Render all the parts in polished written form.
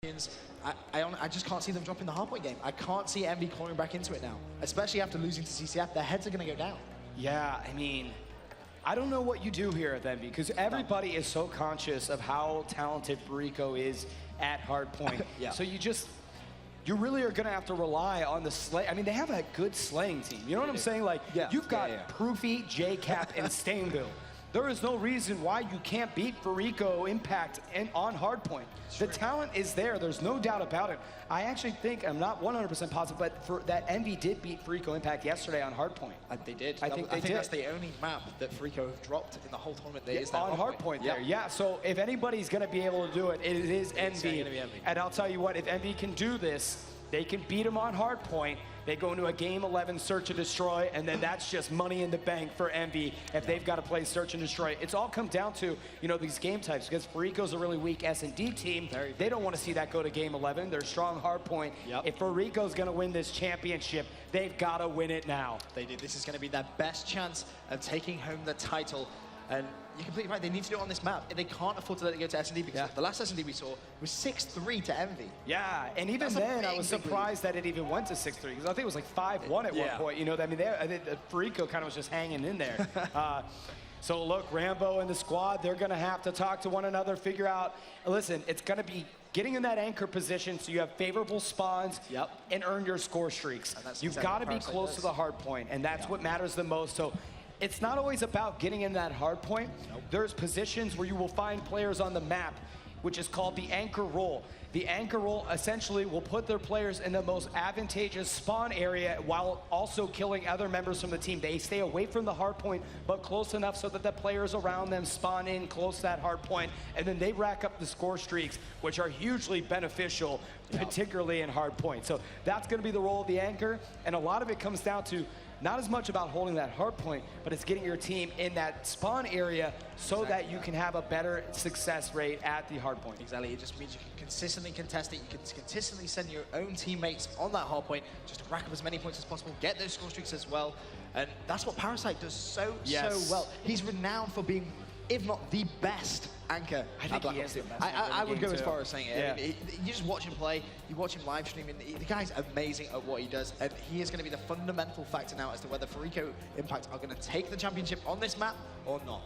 I just can't see them dropping the hardpoint game. I can't see Envy clawing back into it now, especially after losing to CCF. Their heads are going to go down. Yeah, I mean, I don't know what you do here at Envy because everybody is so conscious of how talented Fariko is at hardpoint. Yeah. So you really are going to have to rely on the slay. I mean, they have a good slaying team. You know what I'm saying? Like, you've got ProoFy, Jkap, and Stainville. There is no reason why you can't beat Fariko Impact on hardpoint. The talent is there. There's no doubt about it. I actually think, I'm not 100% positive, but that Envy did beat Fariko Impact yesterday on hardpoint. They did. I think that's the only map that Fariko have dropped in the whole tournament. There is that on hardpoint there. Yeah, so if anybody's going to be able to do it, it is Envy. And I'll tell you what, if Envy can do this, they can beat him on hardpoint. They go into a game 11 search and destroy, and then that's just money in the bank for Envy if they've got to play search and destroy. It's all come down to, you know, these game types, because Fariko's a really weak S&D team. They don't want to see that go to game 11. They're strong hardpoint. If Fariko's going to win this championship, they've got to win it now. They do. This is going to be their best chance of taking home the title. And you're completely right, they need to do it on this map. They can't afford to let it go to S&D because the last S&D we saw was 6-3 to Envy. Yeah, and even then, I was surprised that it even went to 6-3 because I think it was like 5-1 at one point. You know, I mean, I think Fariko kind of was just hanging in there. So look, Rambo and the squad, they're going to have to talk to one another, figure out, listen, it's going to be getting in that anchor position so you have favorable spawns and earn your score streaks. You've got to be close to the hard point, and that's what matters the most. So it's not always about getting in that hard point. There's positions where you will find players on the map, which is called the anchor role. The anchor role essentially will put their players in the most advantageous spawn area while also killing other members from the team. They stay away from the hard point, but close enough so that the players around them spawn in close to that hard point, and then they rack up the score streaks, which are hugely beneficial, particularly in hard point. So that's going to be the role of the anchor, and a lot of it comes down to not as much about holding that hard point, but it's getting your team in that spawn area so that you can have a better success rate at the hard point. Exactly, it just means you can consistently contest it, you can consistently send your own teammates on that hard point, just to rack up as many points as possible, get those score streaks as well, and that's what Parasite does so well. He's renowned for being, if not the best anchor. I think he is the best. I would go as far as saying it. I mean, you just watch him play, you watch him live stream, and the guy's amazing at what he does, and he is going to be the fundamental factor now as to whether Fariko Impact are going to take the championship on this map or not.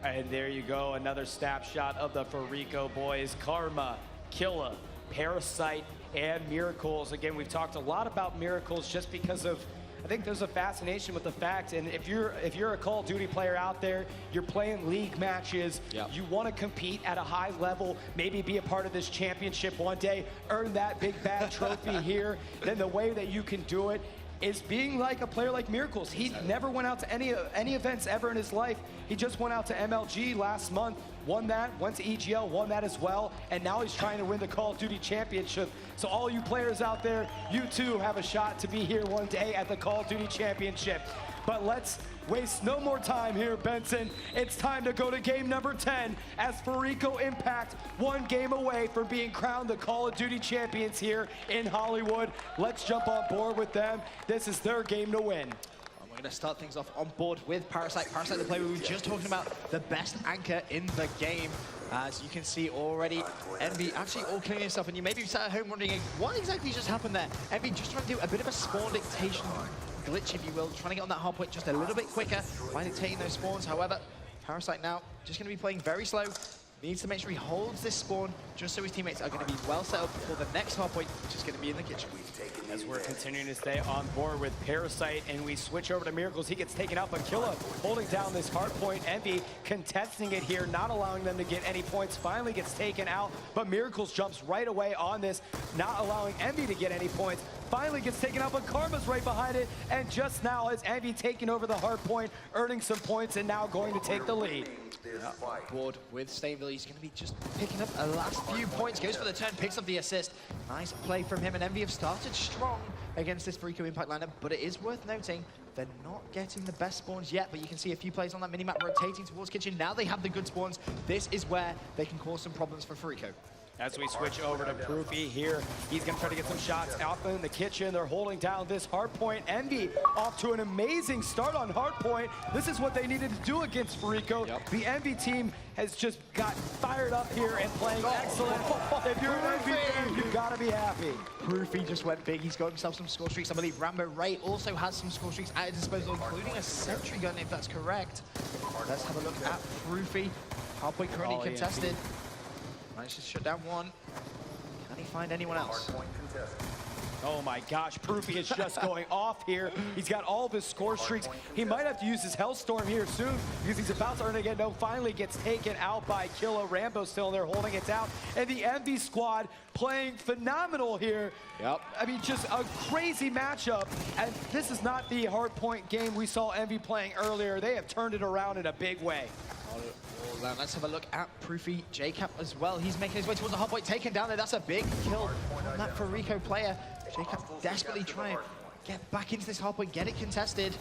And there you go, another snapshot of the Fariko boys. Karma, KiLLa, Parasite, and Miracles. Again, we've talked a lot about Miracles just because of, I think there's a fascination with the fact, and if you're a Call of Duty player out there, you're playing league matches, you want to compete at a high level, maybe be a part of this championship one day, earn that big bad trophy here, then the way that you can do it is being like a player like Miracles. He never went out to any events ever in his life. He just went out to MLG last month, won that, went to EGL, won that as well, and now he's trying to win the Call of Duty Championship. So all you players out there, you too have a shot to be here one day at the Call of Duty Championship. But let's waste no more time here, Benson. It's time to go to game number 10 as Fariko Impact one game away from being crowned the Call of Duty champions here in Hollywood. Let's jump on board with them. This is their game to win. We're going to start things off on board with Parasite. Parasite, the player we were just talking about, the best anchor in the game. As you can see already, Envy actually all cleaning stuff, and you may be sat at home wondering what exactly just happened there. Envy just trying to do a bit of a spawn dictation glitch, if you will, trying to get on that hard point just a little bit quicker by dictating those spawns. However, Parasite now just going to be playing very slow. Needs to make sure he holds this spawn just so his teammates are going to be well set up for the next hard point, which is going to be in the kitchen. As we're continuing to stay on board with Parasite and we switch over to Miracles, he gets taken out, but KiLLa holding down this hard point. Envy contesting it here, not allowing them to get any points, finally gets taken out, but Miracles jumps right away on this, not allowing Envy to get any points. Finally gets taken out, but Karma's right behind it, and just now is Envy taking over the hard point, earning some points, and now going to take the lead. Board with Stainville, he's going to be just picking up a last few points, goes for the turn, picks up the assist. Nice play from him, and Envy have started strong against this Fariko Impact lineup, but it is worth noting they're not getting the best spawns yet, but you can see a few players on that minimap rotating towards kitchen. Now they have the good spawns. This is where they can cause some problems for Fariko. As we switch over to ProoFy here, he's going to try to get some shots out in the kitchen. They're holding down this hardpoint. Envy off to an amazing start on hardpoint. This is what they needed to do against Fariko. Yep. The Envy team has just got fired up here and playing excellent. If you're an Envy fan, you've got to be happy. ProoFy just went big. He's got himself some score streaks. I believe Rambo Ray also has some score streaks at his disposal, including a sentry gun, if that's correct. Let's have a look at ProoFy. Hardpoint currently contested. Managed to shut down one. Can he find anyone else? Oh my gosh, ProoFy is just going off here. He's got all of his score streaks. He might have to use his Hellstorm here soon because he's about to earn again. No, finally gets taken out by KiLLa. Rambo still there holding it down. And the Envy squad playing phenomenal here. Yep. I mean, just a crazy matchup. And this is not the hardpoint game we saw Envy playing earlier. They have turned it around in a big way. Let's have a look at ProoFy. Jkap as well. He's making his way towards the hardpoint, taken down there. That's a big kill on that Fariko player. Jkap desperately trying to get back into this hardpoint, get it contested.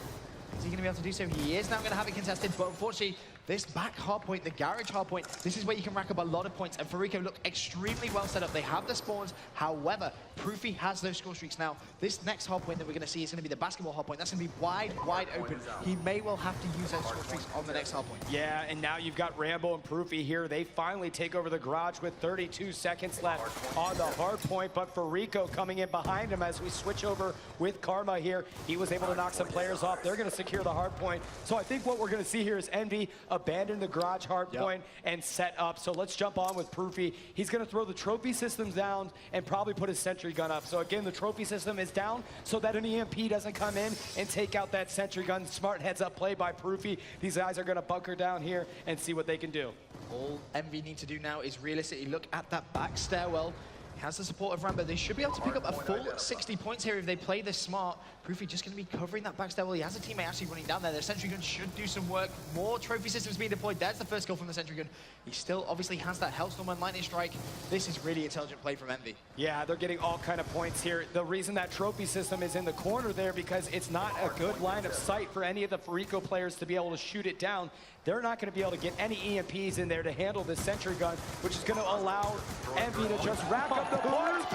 Is he going to be able to do so? He is now going to have it contested, but unfortunately, this back hardpoint, the garage hardpoint, this is where you can rack up a lot of points, and Fariko look extremely well set up. They have the spawns, however, ProoFy has those score streaks now. This next hardpoint that we're going to see is going to be the basketball hardpoint. That's going to be wide open. He may well have to use those score streaks on the next hardpoint. Yeah, and now you've got Rambo and ProoFy here. They finally take over the garage with 32 seconds left on the hardpoint, but Fariko coming in behind him as we switch over with Karma here. He was able to knock some players off. They're going to secure the hardpoint. So I think what we're going to see here is Envy abandon the garage hardpoint and set up. So let's jump on with ProoFy. He's going to throw the trophy systems down and probably put his sentry gun up. So again, the trophy system is down so that an EMP doesn't come in and take out that sentry gun. Smart heads up play by ProoFy. These guys are going to bunker down here and see what they can do. All Envy need to do now is realistically look at that back stairwell. He has the support of Rambo. They should be able to pick up a full 60 points here if they play this smart. ProoFy just going to be covering that back stairwell. He has a teammate actually running down there. Their sentry gun should do some work. More trophy systems being deployed. There's the first kill from the sentry gun. He still obviously has that Hellstorm and Lightning Strike. This is really intelligent play from Envy. Yeah, they're getting all kind of points here. The reason that trophy system is in the corner there because it's not a good line of sight for any of the Fariko players to be able to shoot it down. They're not going to be able to get any EMPs in there to handle this sentry gun, which is going to allow Envy to just rack up the points.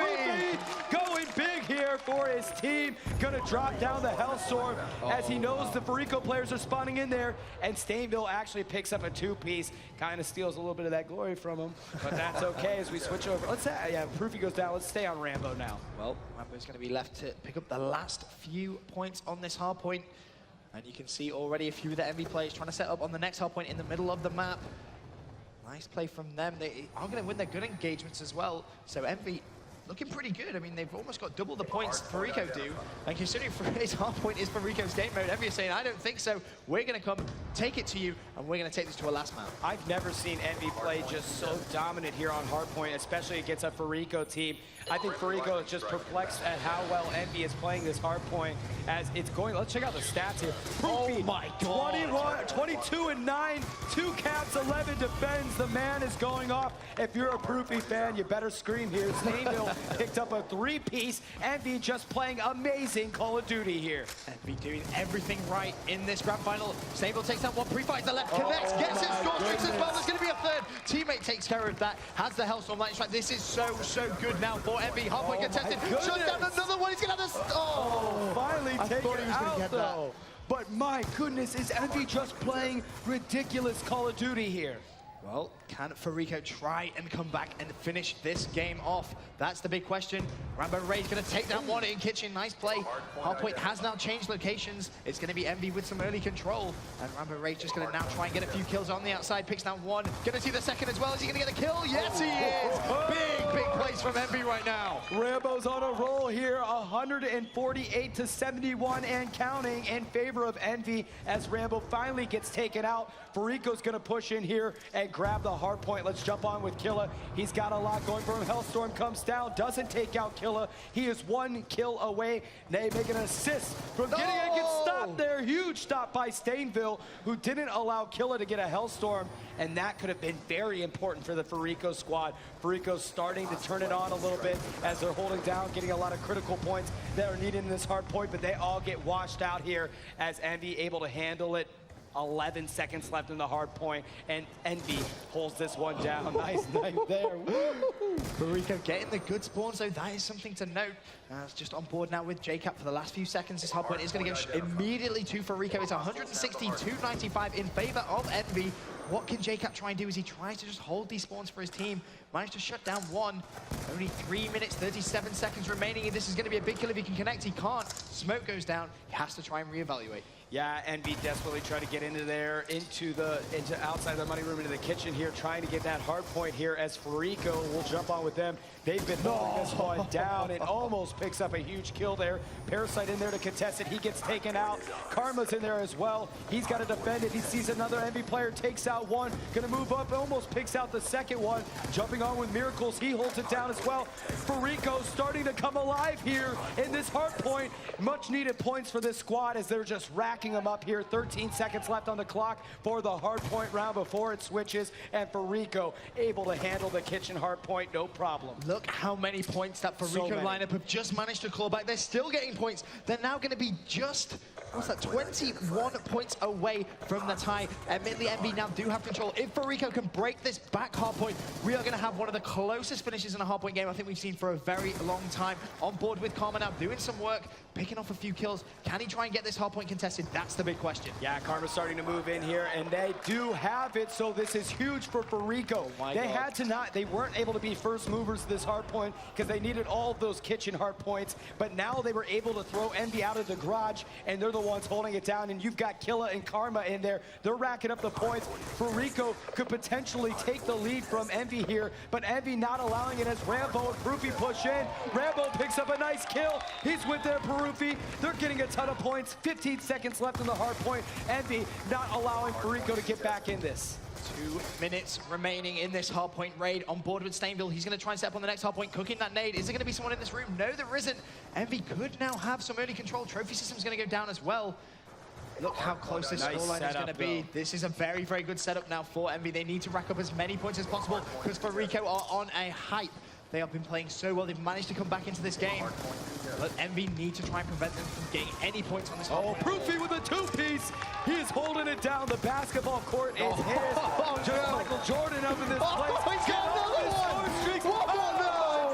Going big here for his team. Going to drop down the Hellstorm as he knows the Fariko players are spawning in there, and Stainville actually picks up a two-piece. Kind of steals a little bit of that glory from him, but that's okay as we switch over. Let's say, yeah, ProoFy goes down. Let's stay on Rambo now. Well, Rambo's going to be left to pick up the last few points on this hard point. And you can see already a few of the Envy players trying to set up on the next hard point in the middle of the map. Nice play from them. They are going to win their good engagements as well. So Envy looking pretty good. I mean, they've almost got double the points Fariko do. And considering his hard point is Fariko's game mode, Envy is saying, I don't think so. We're going to come take it to you, and we're going to take this to a last map. I've never seen Envy play just so dominant here on hardpoint, especially against a Fariko team. I think Fariko is just perplexed at how well Envy is playing this hardpoint as it's going. Let's check out the stats here. ProoFy, oh my God. 22 and 9, 2 caps, 11 defends. The man is going off. If you're a ProoFy fan, you better scream here. Stainville picked up a 3-piece. Envy just playing amazing Call of Duty here. Envy doing everything right in this grand final. Stainville takes that one, ProoFy to the left, connects, gets his score streaks as well. There's going to be a third. Teammate takes care of that, has the Hellstorm Lightning Strike. This is so good now for Envy. Hardpoint contested, shut down another one. He's going to have this. Finally taken out though. That. But my goodness, is Envy just playing ridiculous Call of Duty here? Well, can Fariko try and come back and finish this game off? That's the big question. Rambo Ray's going to take that one in kitchen. Nice play. Hardpoint has now changed locations. It's going to be Envy with some early control. And Rambo Ray's just going to now try and get a few kills on the outside. Picks down one. Going to see the second as well. Is he going to get a kill? Yes, he is. Big plays from Envy right now. Rambo's on a roll here. 148 to 71 and counting in favor of Envy as Rambo finally gets taken out. Fariko's going to push in here and grab the hard point. Let's jump on with KiLLa. He's got a lot going for him. Hellstorm comes down, doesn't take out KiLLa. He is 1 kill away. They make an assist from getting a good stop there. Huge stop by Stainville, who didn't allow KiLLa to get a Hellstorm, and that could have been very important for the Fariko squad. Fariko's starting to turn it on a little bit as they're holding down, getting a lot of critical points that are needed in this hard point, but they all get washed out here as Envy able to handle it. 11 seconds left in the hard point, and Envy holds this one down. Nice night there. Fariko getting the good spawn, so that is something to note. It's just on board now with Jkap for the last few seconds. This hard point is going to go immediately to Fariko. It's 160-295 in favor of Envy. What can Jkap try and do as he tries to just hold these spawns for his team? Managed to shut down one. Only 3 minutes, 37 seconds remaining. This is going to be a big kill if he can connect. He can't. Smoke goes down. He has to try and reevaluate. Yeah, Envy desperately trying to get into there, into outside the money room, into the kitchen here, trying to get that hard point here as Fariko will jump on with them. They've been holding this one down and almost picks up a huge kill there. Parasite in there to contest it. He gets taken out. Karma's in there as well. He's got to defend it. He sees another Envy player, takes out one, gonna move up, almost picks out the second one. Jumping on with Miracles, he holds it down as well. Fariko starting to come alive here in this hard point. Much needed points for this squad as they're just racking them up here. 13 seconds left on the clock for the hard point round before it switches, and Fariko able to handle the kitchen hard point, no problem. Look how many points that Fariko lineup have just managed to claw back. They're still getting points. They're now going to be just, what's that, 21 points away from the tie. Admittedly, Envy now do have control. If Fariko can break this back hard point, we are going to have one of the closest finishes in a hard point game I think we've seen for a very long time. On board with Karma now, doing some work, picking off a few kills. Can he try and get this hard point contested? That's the big question. Yeah, Karma's starting to move in here, and they do have it, so this is huge for Fariko. They weren't able to be first movers to this hard point because they needed all of those kitchen hard points, but now they were able to throw Envy out of the garage, and they're the ones holding it down, and you've got KiLLa and Karma in there. They're racking up the points. Fariko could potentially take the lead from Envy here, but Envy not allowing it as Rambo and ProoFy push in. Rambo picks up a nice kill. He's with their ProoFy. They're getting a ton of points. 15 seconds left in the hard point. Envy not allowing Fariko to get back in this. 2 minutes remaining in this hardpoint raid. On board with Stainville, he's going to try and step on the next hardpoint, cooking that nade. Is there going to be someone in this room? No, there isn't. Envy could now have some early control. Trophy system's going to go down as well. Look how close this scoreline is going to be. This is a very, very good setup now for Envy. They need to rack up as many points as possible because Fariko are on a hype. They have been playing so well. They've managed to come back into this game. But Envy need to try and prevent them from getting any points on this hard point. ProoFy with a two-piece. He is holding it down. The basketball court is his. Michael Jordan up in this place. He's got another one!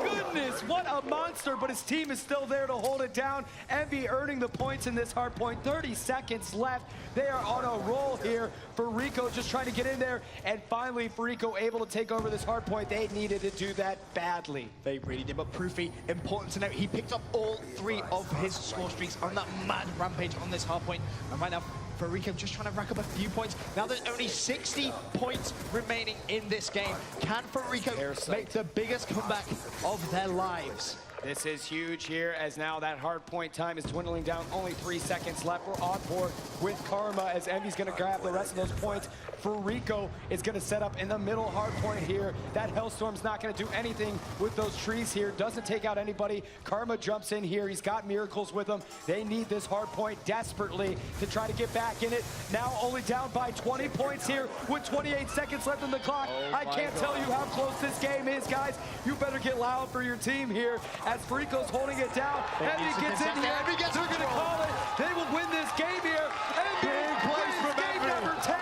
Goodness, what a monster, but his team is still there to hold it down. Envy earning the points in this hard point. 30 seconds left. They are on a roll here. Fariko just trying to get in there, and finally Fariko able to take over this hard point. They needed to do that badly. They really did, but ProoFy, important to note, he picked up all 3 of his score streaks on that mad rampage on this hard point. And right now, Fariko just trying to rack up a few points. Now there's only 60 points remaining in this game. Can Fariko make the biggest comeback of their lives? This is huge here as now that hard point time is dwindling down. Only 3 seconds left. We're on board with Karma as Envy's going to grab the rest of those points. Fariko is going to set up in the middle hard point here. That Hellstorm's not going to do anything with those trees here. Doesn't take out anybody. Karma jumps in here. He's got Miracles with him. They need this hard point desperately to try to get back in it. Now only down by 20 points here with 28 seconds left on the clock. I can't tell you how close this game is, guys. You better get loud for your team here as Fariko's holding it down. Envy gets in here. They're going to call it. They will win this game here. Envy wins game number 10.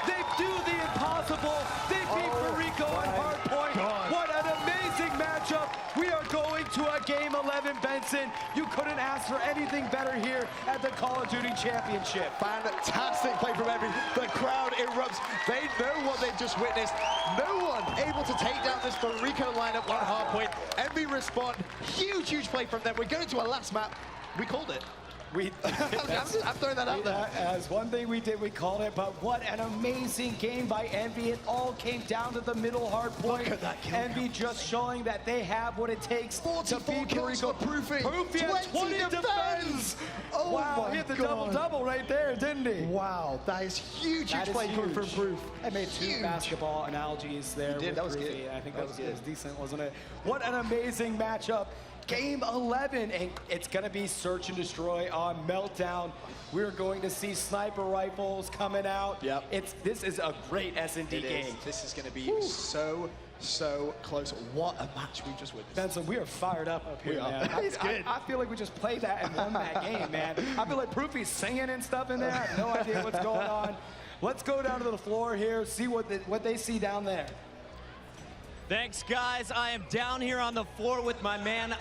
They do the impossible. They beat Fariko on hard point. What an amazing matchup. We are going to a game 11, Benson. You couldn't ask for anything better here at the Call of Duty Championship. Fantastic play from Envy. The crowd erupts. They know what they've just witnessed. No one able to take down this Fariko lineup on hard point. Envy respond. Huge, huge play from them. We're going to our last map. We called it. I'm throwing that out there. As one thing we did, we called it, but what an amazing game by Envy. It all came down to the middle hard point. Look at that kill Envy just showing that they have what it takes to beat Fariko. ProoFy. ProoFy had 20 defense. Oh wow, my he hit the God. double-double right there, didn't he? Wow, that is huge, huge play coming from Proof. I made 2 basketball analogies there. You did, that was good. I think that was decent, wasn't it? What an amazing matchup. Game 11, and it's going to be search and destroy on Meltdown. We're going to see sniper rifles coming out. Yep. This is a great S&D game. This is going to be so close. What a match we just witnessed. Benson, we are fired up here, man. It's good. I feel like we just played that and won that game, man. I feel like ProoFy's singing and stuff in there. I have no idea what's going on. Let's go down to the floor here, see what they see down there. Thanks, guys. I am down here on the floor with my man,